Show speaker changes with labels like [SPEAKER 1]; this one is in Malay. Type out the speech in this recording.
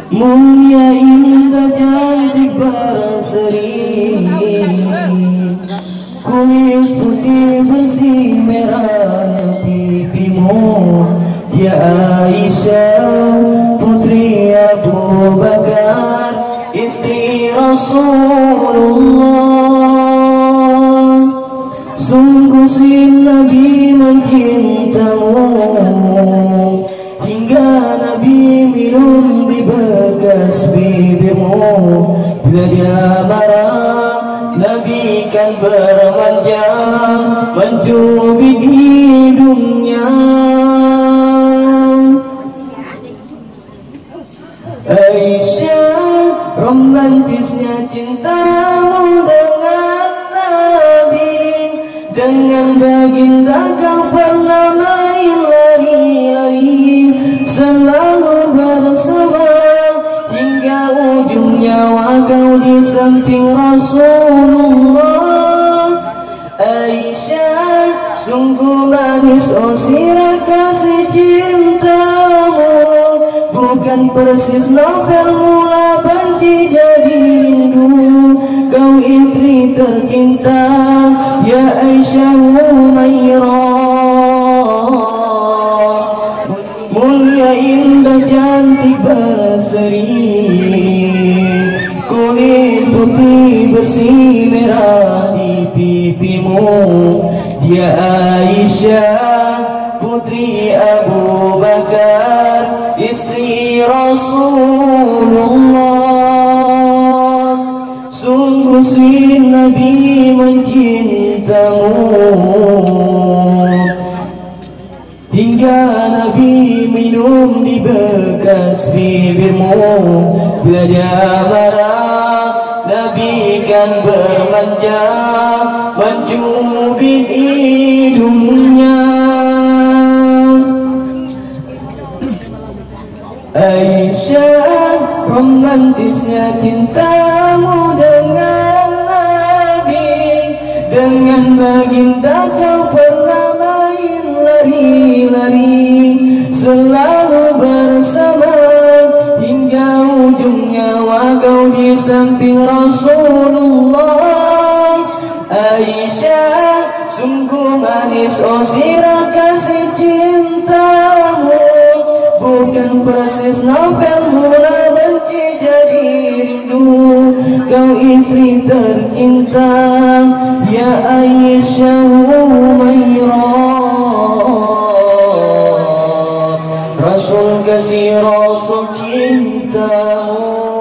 [SPEAKER 1] mulia indah cantik berseri, kulit putih bersih merahnya pipimu. Ya Aisyah putri Abu Bakar, istri Rasulullah, sungguh si Nabi mencintamu, hingga Nabi minum di bekas bibirmu. Bila dia marah, Nabi kan bermanja, mencubit hidungnya. Aisyah, romantisnya cintamu dengan Nabi, dengan baginda kau pernah main lari-lari, selalu bersama hingga ujung nyawa kau di samping Rasulullah. Aisyah, sungguh manis oh sirah kasih cintamu, bukan persis novel mula benci jadi rindu. Kau istri tercinta, ya Aisyah Humairah, mulia indah cantik berseri, kulit putih bersih merah di pipimu. Dia Aisyah putri Abu Bakar, istri Rasulullah, sungguh si Nabi mencintamu, hingga Nabi minum di bekas bibirmu. Bila dia marah, Nabi kan bermanja, mencubit hidungnya. Aisyah, romantisnya cintamu dengan Nabi, dengan baginda kau pernah main lari-lari, selalu bersama hingga ujung nyawa kau di samping Rasulullah. Aisyah, sungguh manis oh sirah kasih cintamu, bukan persis novel mula benci jadi rindu. Kau istri tercinta, ya Aisyah Humairah, Rasul kasih Rasul cintamu.